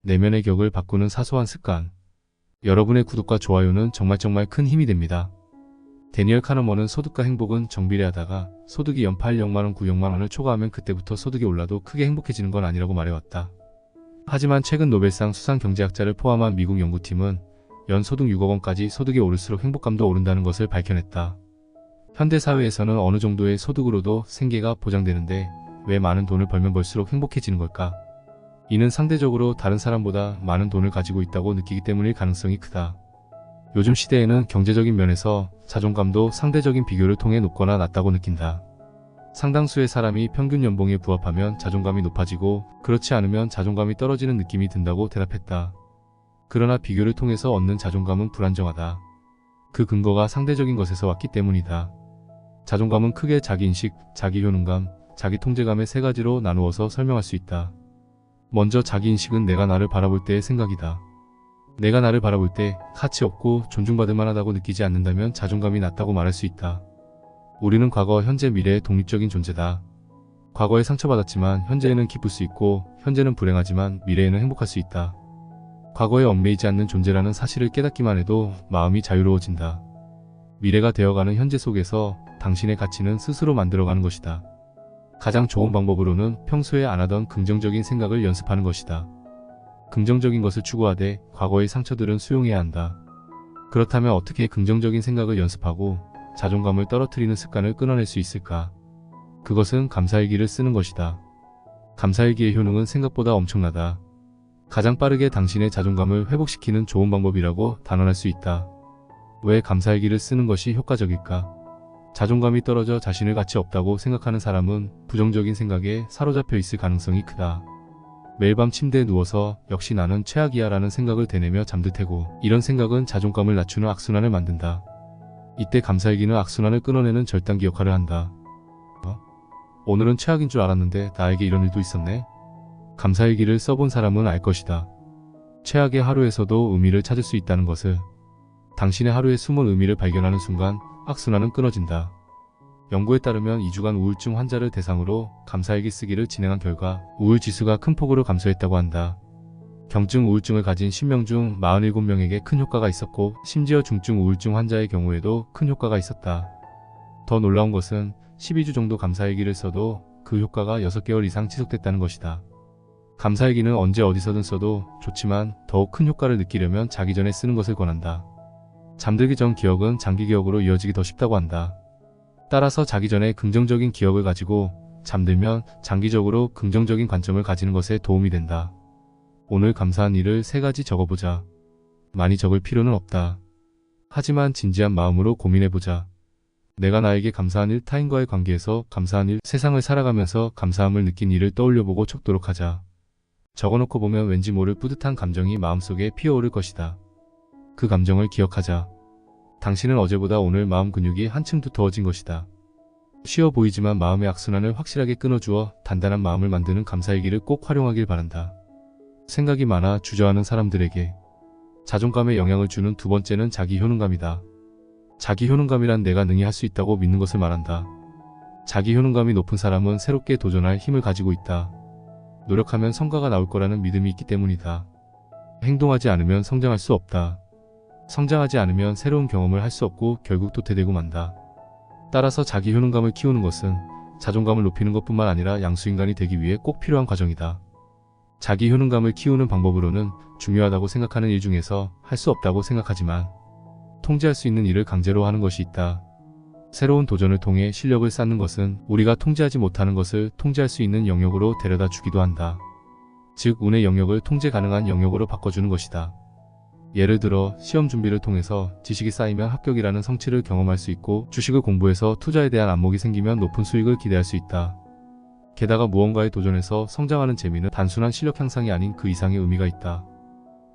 내면의 격을 바꾸는 사소한 습관. 여러분의 구독과 좋아요는 정말 큰 힘이 됩니다. 데니얼 카너먼은 소득과 행복은 정비례하다가 소득이 연판 0만원, 900만원을 초과하면 그때부터 소득이 올라도 크게 행복해지는 건 아니라고 말해왔다. 하지만 최근 노벨상 수상 경제학자를 포함한 미국 연구팀은 연 소득 6억원까지 소득이 오를수록 행복감도 오른다는 것을 밝혀냈다. 현대사회에서는 어느 정도의 소득으로도 생계가 보장되는데 왜 많은 돈을 벌면 벌수록 행복해지는 걸까? 이는 상대적으로 다른 사람보다 많은 돈을 가지고 있다고 느끼기 때문일 가능성이 크다. 요즘 시대에는 경제적인 면에서 자존감도 상대적인 비교를 통해 높거나 낮다고 느낀다. 상당수의 사람이 평균 연봉에 부합하면 자존감이 높아지고 그렇지 않으면 자존감이 떨어지는 느낌이 든다고 대답했다. 그러나 비교를 통해서 얻는 자존감은 불안정하다. 그 근거가 상대적인 것에서 왔기 때문이다. 자존감은 크게 자기인식, 자기효능감, 자기통제감의 세 가지로 나누어서 설명할 수 있다. 먼저 자기인식은 내가 나를 바라볼 때의 생각이다. 내가 나를 바라볼 때 가치 없고 존중받을 만하다고 느끼지 않는다면 자존감이 낮다고 말할 수 있다. 우리는 과거, 현재, 미래의 독립적인 존재다. 과거에 상처받았지만 현재에는 기쁠 수 있고 현재는 불행하지만 미래에는 행복할 수 있다. 과거에 얽매이지 않는 존재라는 사실을 깨닫기만 해도 마음이 자유로워진다. 미래가 되어가는 현재 속에서 당신의 가치는 스스로 만들어가는 것이다. 가장 좋은 방법으로는 평소에 안 하던 긍정적인 생각을 연습하는 것이다. 긍정적인 것을 추구하되 과거의 상처들은 수용해야 한다. 그렇다면 어떻게 긍정적인 생각을 연습하고 자존감을 떨어뜨리는 습관을 끊어낼 수 있을까? 그것은 감사일기를 쓰는 것이다. 감사일기의 효능은 생각보다 엄청나다. 가장 빠르게 당신의 자존감을 회복시키는 좋은 방법이라고 단언할 수 있다. 왜 감사일기를 쓰는 것이 효과적일까? 자존감이 떨어져 자신을 가치 없다고 생각하는 사람은 부정적인 생각에 사로잡혀 있을 가능성이 크다. 매일 밤 침대에 누워서 역시 나는 최악이야 라는 생각을 되뇌며 잠들 테고 이런 생각은 자존감을 낮추는 악순환을 만든다. 이때 감사일기는 악순환을 끊어내는 절단기 역할을 한다. 오늘은 최악인 줄 알았는데 나에게 이런 일도 있었네. 감사일기를 써본 사람은 알 것이다. 최악의 하루에서도 의미를 찾을 수 있다는 것을. 당신의 하루의 숨은 의미를 발견하는 순간 악순환은 끊어진다. 연구에 따르면 2주간 우울증 환자를 대상으로 감사일기 쓰기를 진행한 결과 우울지수가 큰 폭으로 감소했다고 한다. 경증 우울증을 가진 10명 중 47명에게 큰 효과가 있었고 심지어 중증 우울증 환자의 경우에도 큰 효과가 있었다. 더 놀라운 것은 12주 정도 감사일기를 써도 그 효과가 6개월 이상 지속됐다는 것이다. 감사일기는 언제 어디서든 써도 좋지만 더욱 큰 효과를 느끼려면 자기 전에 쓰는 것을 권한다. 잠들기 전 기억은 장기 기억으로 이어지기 더 쉽다고 한다. 따라서 자기 전에 긍정적인 기억을 가지고 잠들면 장기적으로 긍정적인 관점을 가지는 것에 도움이 된다. 오늘 감사한 일을 3가지 적어보자. 많이 적을 필요는 없다. 하지만 진지한 마음으로 고민해보자. 내가 나에게 감사한 일, 타인과의 관계에서 감사한 일, 세상을 살아가면서 감사함을 느낀 일을 떠올려보고 적도록 하자. 적어놓고 보면 왠지 모를 뿌듯한 감정이 마음속에 피어오를 것이다. 그 감정을 기억하자. 당신은 어제보다 오늘 마음 근육이 한층 두터워진 것이다. 쉬워 보이지만 마음의 악순환을 확실하게 끊어주어 단단한 마음을 만드는 감사일기를 꼭 활용하길 바란다. 생각이 많아 주저하는 사람들에게 자존감에 영향을 주는 두 번째는 자기 효능감이다. 자기 효능감이란 내가 능히 할 수 있다고 믿는 것을 말한다. 자기 효능감이 높은 사람은 새롭게 도전할 힘을 가지고 있다. 노력하면 성과가 나올 거라는 믿음이 있기 때문이다. 행동하지 않으면 성장할 수 없다. 성장하지 않으면 새로운 경험을 할 수 없고 결국 도태되고 만다. 따라서 자기 효능감을 키우는 것은 자존감을 높이는 것뿐만 아니라 양수인간이 되기 위해 꼭 필요한 과정이다. 자기 효능감을 키우는 방법으로는 중요하다고 생각하는 일 중에서 할 수 없다고 생각하지만 통제할 수 있는 일을 강제로 하는 것이 있다. 새로운 도전을 통해 실력을 쌓는 것은 우리가 통제하지 못하는 것을 통제할 수 있는 영역으로 데려다 주기도 한다. 즉 운의 영역을 통제 가능한 영역으로 바꿔주는 것이다. 예를 들어 시험 준비를 통해서 지식이 쌓이면 합격이라는 성취를 경험할 수 있고 주식을 공부해서 투자에 대한 안목이 생기면 높은 수익을 기대할 수 있다. 게다가 무언가에 도전해서 성장하는 재미는 단순한 실력 향상이 아닌 그 이상의 의미가 있다.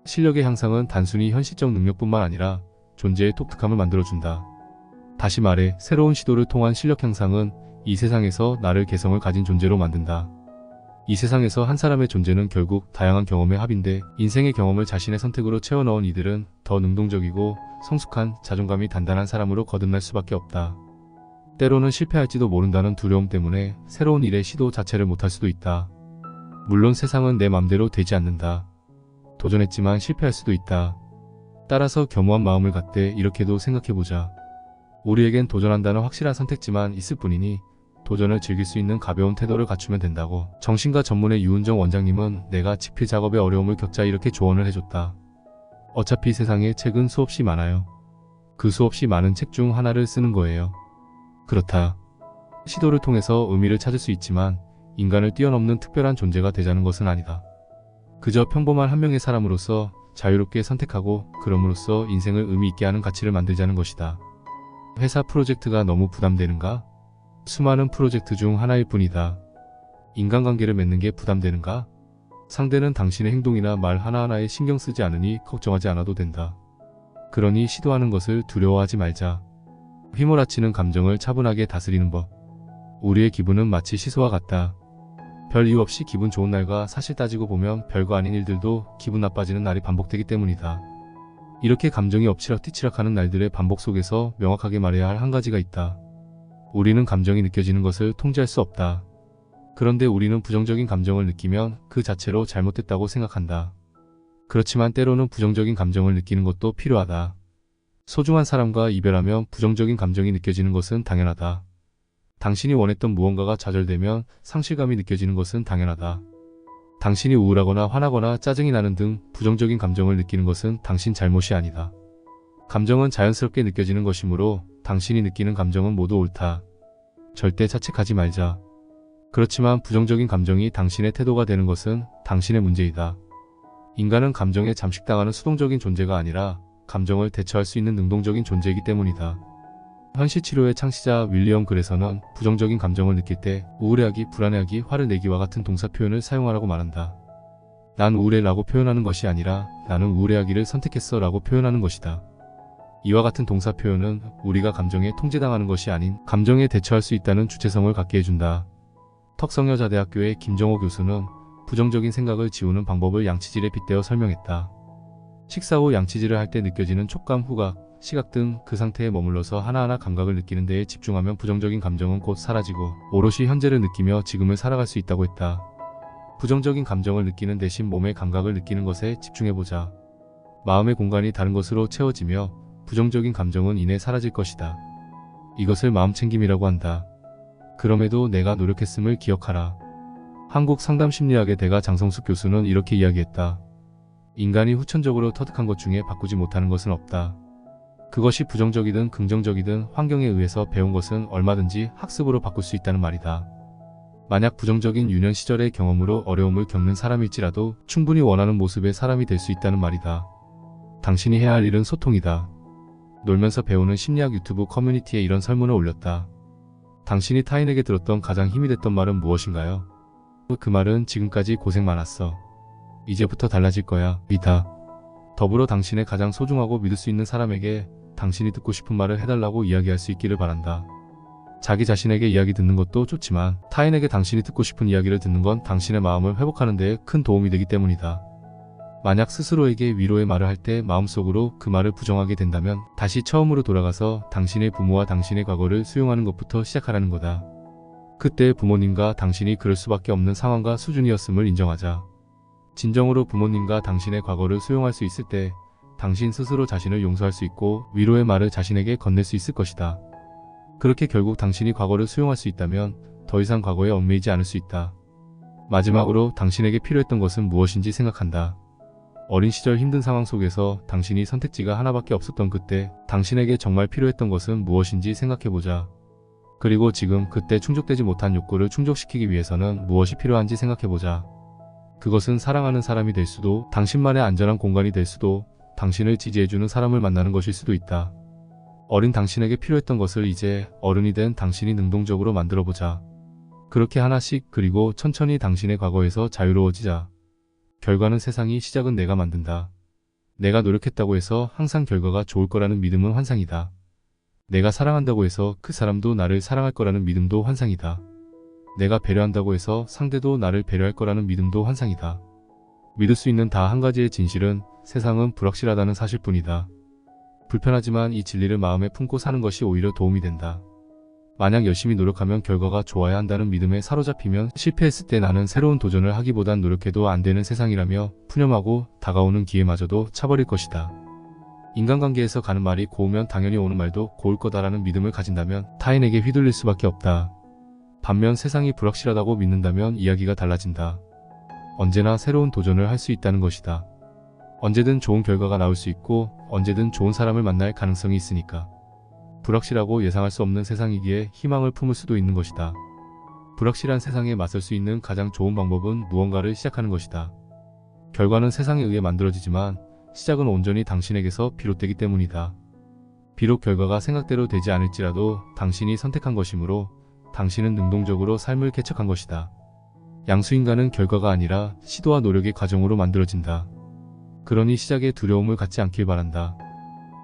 실력의 향상은 단순히 현실적 능력뿐만 아니라 존재의 독특함을 만들어준다. 다시 말해 새로운 시도를 통한 실력 향상은 이 세상에서 나를 개성을 가진 존재로 만든다. 이 세상에서 한 사람의 존재는 결국 다양한 경험의 합인데 인생의 경험을 자신의 선택으로 채워 넣은 이들은 더 능동적이고 성숙한 자존감이 단단한 사람으로 거듭날 수밖에 없다. 때로는 실패할지도 모른다는 두려움 때문에 새로운 일의 시도 자체를 못할 수도 있다. 물론 세상은 내 맘대로 되지 않는다. 도전했지만 실패할 수도 있다. 따라서 겸허한 마음을 갖되 이렇게도 생각해보자. 우리에겐 도전한다는 확실한 선택지만 있을 뿐이니 도전을 즐길 수 있는 가벼운 태도를 갖추면 된다고. 정신과 전문의 유은정 원장님은 내가 집필 작업에 어려움을 겪자 이렇게 조언을 해줬다. 어차피 세상에 책은 수없이 많아요. 그 수없이 많은 책 중 하나를 쓰는 거예요. 그렇다. 시도를 통해서 의미를 찾을 수 있지만 인간을 뛰어넘는 특별한 존재가 되자는 것은 아니다. 그저 평범한 한 명의 사람으로서 자유롭게 선택하고 그럼으로써 인생을 의미 있게 하는 가치를 만들자는 것이다. 회사 프로젝트가 너무 부담되는가? 수많은 프로젝트 중 하나일 뿐이다. 인간관계를 맺는 게 부담되는가? 상대는 당신의 행동이나 말 하나하나에 신경 쓰지 않으니 걱정하지 않아도 된다. 그러니 시도하는 것을 두려워하지 말자. 휘몰아치는 감정을 차분하게 다스리는 법. 우리의 기분은 마치 시소와 같다. 별 이유 없이 기분 좋은 날과 사실 따지고 보면 별거 아닌 일들도 기분 나빠지는 날이 반복되기 때문이다. 이렇게 감정이 엎치락뒤치락하는 날들의 반복 속에서 명확하게 말해야 할 한 가지가 있다. 우리는 감정이 느껴지는 것을 통제할 수 없다. 그런데 우리는 부정적인 감정을 느끼면 그 자체로 잘못됐다고 생각한다. 그렇지만 때로는 부정적인 감정을 느끼는 것도 필요하다. 소중한 사람과 이별하면 부정적인 감정이 느껴지는 것은 당연하다. 당신이 원했던 무언가가 좌절되면 상실감이 느껴지는 것은 당연하다. 당신이 우울하거나 화나거나 짜증이 나는 등 부정적인 감정을 느끼는 것은 당신 잘못이 아니다. 감정은 자연스럽게 느껴지는 것이므로 당신이 느끼는 감정은 모두 옳다. 절대 자책하지 말자. 그렇지만 부정적인 감정이 당신의 태도가 되는 것은 당신의 문제이다. 인간은 감정에 잠식당하는 수동적인 존재가 아니라 감정을 대처할 수 있는 능동적인 존재이기 때문이다. 현실치료의 창시자 윌리엄 그레서는 부정적인 감정을 느낄 때 우울해하기, 불안해하기, 화를 내기와 같은 동사 표현을 사용하라고 말한다. 난 우울해 라고 표현하는 것이 아니라 나는 우울해하기를 선택했어 라고 표현하는 것이다. 이와 같은 동사 표현은 우리가 감정에 통제당하는 것이 아닌 감정에 대처할 수 있다는 주체성을 갖게 해준다. 턱성여자대학교의 김정호 교수는 부정적인 생각을 지우는 방법을 양치질에 빗대어 설명했다. 식사 후 양치질을 할 때 느껴지는 촉감, 후각, 시각 등 그 상태에 머물러서 하나하나 감각을 느끼는 데에 집중하면 부정적인 감정은 곧 사라지고 오롯이 현재를 느끼며 지금을 살아갈 수 있다고 했다. 부정적인 감정을 느끼는 대신 몸의 감각을 느끼는 것에 집중해보자. 마음의 공간이 다른 것으로 채워지며 부정적인 감정은 이내 사라질 것이다. 이것을 마음챙김이라고 한다. 그럼에도 내가 노력했음을 기억하라. 한국 상담심리학의 대가 장성숙 교수는 이렇게 이야기했다. 인간이 후천적으로 터득한 것 중에 바꾸지 못하는 것은 없다. 그것이 부정적이든 긍정적이든 환경에 의해서 배운 것은 얼마든지 학습으로 바꿀 수 있다는 말이다. 만약 부정적인 유년 시절의 경험으로 어려움을 겪는 사람일지라도 충분히 원하는 모습의 사람이 될 수 있다는 말이다. 당신이 해야 할 일은 소통이다. 놀면서 배우는 심리학 유튜브 커뮤니티에 이런 설문을 올렸다. 당신이 타인에게 들었던 가장 힘이 됐던 말은 무엇인가요? 그 말은 지금까지 고생 많았어. 이제부터 달라질 거야. 믿다. 더불어 당신의 가장 소중하고 믿을 수 있는 사람에게 당신이 듣고 싶은 말을 해달라고 이야기할 수 있기를 바란다. 자기 자신에게 이야기 듣는 것도 좋지만 타인에게 당신이 듣고 싶은 이야기를 듣는 건 당신의 마음을 회복하는 데 큰 도움이 되기 때문이다. 만약 스스로에게 위로의 말을 할 때 마음속으로 그 말을 부정하게 된다면 다시 처음으로 돌아가서 당신의 부모와 당신의 과거를 수용하는 것부터 시작하라는 거다. 그때 부모님과 당신이 그럴 수밖에 없는 상황과 수준이었음을 인정하자. 진정으로 부모님과 당신의 과거를 수용할 수 있을 때 당신 스스로 자신을 용서할 수 있고 위로의 말을 자신에게 건넬 수 있을 것이다. 그렇게 결국 당신이 과거를 수용할 수 있다면 더 이상 과거에 얽매이지 않을 수 있다. 마지막으로 당신에게 필요했던 것은 무엇인지 생각한다. 어린 시절 힘든 상황 속에서 당신이 선택지가 하나밖에 없었던 그때 당신에게 정말 필요했던 것은 무엇인지 생각해보자. 그리고 지금 그때 충족되지 못한 욕구를 충족시키기 위해서는 무엇이 필요한지 생각해보자. 그것은 사랑하는 사람이 될 수도, 당신만의 안전한 공간이 될 수도, 당신을 지지해주는 사람을 만나는 것일 수도 있다. 어린 당신에게 필요했던 것을 이제 어른이 된 당신이 능동적으로 만들어보자. 그렇게 하나씩 그리고 천천히 당신의 과거에서 자유로워지자. 결과는 세상이 시작은 내가 만든다. 내가 노력했다고 해서 항상 결과가 좋을 거라는 믿음은 환상이다. 내가 사랑한다고 해서 그 사람도 나를 사랑할 거라는 믿음도 환상이다. 내가 배려한다고 해서 상대도 나를 배려할 거라는 믿음도 환상이다. 믿을 수 있는 다 한 가지의 진실은 세상은 불확실하다는 사실뿐이다. 불편하지만 이 진리를 마음에 품고 사는 것이 오히려 도움이 된다. 만약 열심히 노력하면 결과가 좋아야 한다는 믿음에 사로잡히면 실패했을 때 나는 새로운 도전을 하기보단 노력해도 안 되는 세상이라며 푸념하고 다가오는 기회마저도 차버릴 것이다. 인간관계에서 가는 말이 고우면 당연히 오는 말도 고울 거다라는 믿음을 가진다면 타인에게 휘둘릴 수밖에 없다. 반면 세상이 불확실하다고 믿는다면 이야기가 달라진다. 언제나 새로운 도전을 할 수 있다는 것이다. 언제든 좋은 결과가 나올 수 있고 언제든 좋은 사람을 만날 가능성이 있으니까. 불확실하고 예상할 수 없는 세상이기에 희망을 품을 수도 있는 것이다. 불확실한 세상에 맞설 수 있는 가장 좋은 방법은 무언가를 시작하는 것이다. 결과는 세상에 의해 만들어지지만 시작은 온전히 당신에게서 비롯되기 때문이다. 비록 결과가 생각대로 되지 않을지라도 당신이 선택한 것이므로 당신은 능동적으로 삶을 개척한 것이다. 양수인간은 결과가 아니라 시도와 노력의 과정으로 만들어진다. 그러니 시작에 두려움을 갖지 않길 바란다.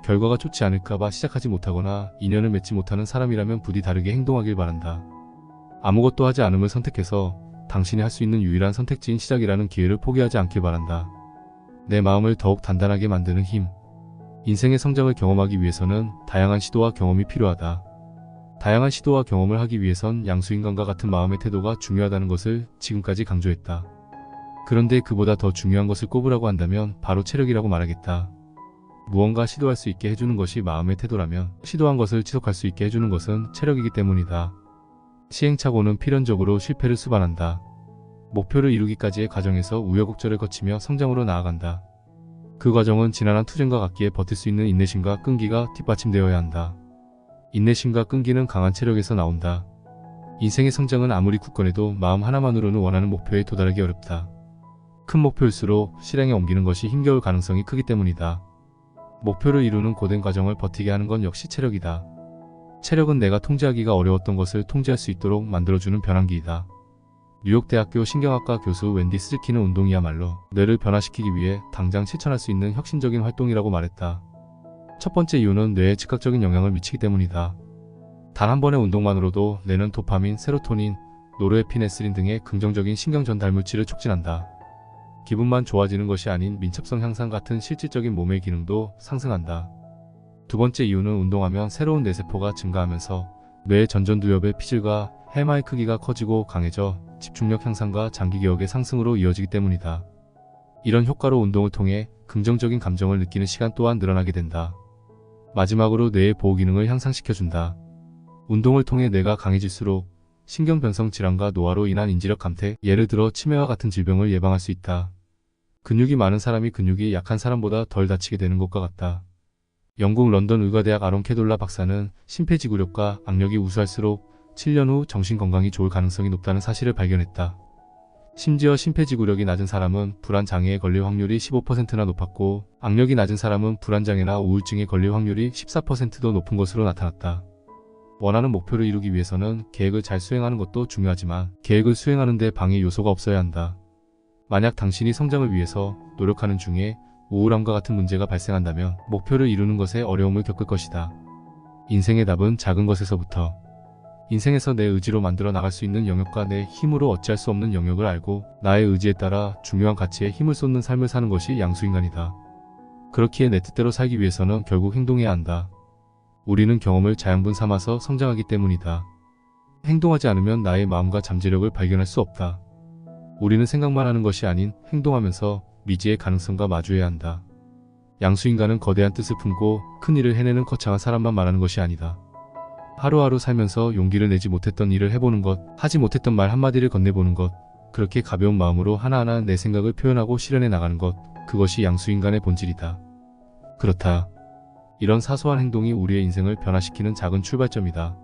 결과가 좋지 않을까봐 시작하지 못하거나 인연을 맺지 못하는 사람이라면 부디 다르게 행동하길 바란다. 아무것도 하지 않음을 선택해서 당신이 할 수 있는 유일한 선택지인 시작이라는 기회를 포기하지 않길 바란다. 내 마음을 더욱 단단하게 만드는 힘. 인생의 성장을 경험하기 위해서는 다양한 시도와 경험이 필요하다. 다양한 시도와 경험을 하기 위해선 양수인간과 같은 마음의 태도가 중요하다는 것을 지금까지 강조했다. 그런데 그보다 더 중요한 것을 꼽으라고 한다면 바로 체력이라고 말하겠다. 무언가 시도할 수 있게 해주는 것이 마음의 태도라면 시도한 것을 지속할 수 있게 해주는 것은 체력이기 때문이다. 시행착오는 필연적으로 실패를 수반한다. 목표를 이루기까지의 과정에서 우여곡절을 거치며 성장으로 나아간다. 그 과정은 지난한 투쟁과 같기에 버틸 수 있는 인내심과 끈기가 뒷받침되어야 한다. 인내심과 끈기는 강한 체력에서 나온다. 인생의 성장은 아무리 굳건해도 마음 하나만으로는 원하는 목표에 도달하기 어렵다. 큰 목표일수록 실행에 옮기는 것이 힘겨울 가능성이 크기 때문이다. 목표를 이루는 고된 과정을 버티게 하는 건 역시 체력이다. 체력은 내가 통제하기가 어려웠던 것을 통제할 수 있도록 만들어주는 변환기이다. 뉴욕대학교 신경학과 교수 웬디 스즈키는 운동이야말로 뇌를 변화시키기 위해 당장 실천할 수 있는 혁신적인 활동이라고 말했다. 첫 번째 이유는 뇌에 즉각적인 영향을 미치기 때문이다. 단 한 번의 운동만으로도 뇌는 도파민, 세로토닌, 노르에피네스린 등의 긍정적인 신경 전달 물질을 촉진한다. 기분만 좋아지는 것이 아닌 민첩성 향상 같은 실질적인 몸의 기능도 상승한다. 두 번째 이유는 운동하면 새로운 뇌세포가 증가하면서 뇌의 전전두엽의 피질과 해마의 크기가 커지고 강해져 집중력 향상과 장기 기억의 상승으로 이어지기 때문이다. 이런 효과로 운동을 통해 긍정적인 감정을 느끼는 시간 또한 늘어나게 된다. 마지막으로 뇌의 보호 기능을 향상시켜준다. 운동을 통해 뇌가 강해질수록 신경변성 질환과 노화로 인한 인지력 감퇴, 예를 들어 치매와 같은 질병을 예방할 수 있다. 근육이 많은 사람이 근육이 약한 사람보다 덜 다치게 되는 것과 같다. 영국 런던 의과대학 아론 캐돌라 박사는 심폐지구력과 악력이 우수할수록 7년 후 정신건강이 좋을 가능성이 높다는 사실을 발견했다. 심지어 심폐지구력이 낮은 사람은 불안장애에 걸릴 확률이 15%나 높았고 악력이 낮은 사람은 불안장애나 우울증에 걸릴 확률이 14%도 높은 것으로 나타났다. 원하는 목표를 이루기 위해서는 계획을 잘 수행하는 것도 중요하지만 계획을 수행하는 데 방해 요소가 없어야 한다. 만약 당신이 성장을 위해서 노력하는 중에 우울함과 같은 문제가 발생한다면 목표를 이루는 것에 어려움을 겪을 것이다. 인생의 답은 작은 것에서부터. 인생에서 내 의지로 만들어 나갈 수 있는 영역과 내 힘으로 어찌할 수 없는 영역을 알고 나의 의지에 따라 중요한 가치에 힘을 쏟는 삶을 사는 것이 양수인간이다. 그렇기에 내 뜻대로 살기 위해서는 결국 행동해야 한다. 우리는 경험을 자양분 삼아서 성장하기 때문이다. 행동하지 않으면 나의 마음과 잠재력을 발견할 수 없다. 우리는 생각만 하는 것이 아닌 행동하면서 미지의 가능성과 마주해야 한다. 양수인간은 거대한 뜻을 품고 큰 일을 해내는 거창한 사람만 말하는 것이 아니다. 하루하루 살면서 용기를 내지 못했던 일을 해보는 것, 하지 못했던 말 한마디를 건네보는 것, 그렇게 가벼운 마음으로 하나하나 내 생각을 표현하고 실현해 나가는 것, 그것이 양수인간의 본질이다. 그렇다. 이런 사소한 행동이 우리의 인생을 변화시키는 작은 출발점이다.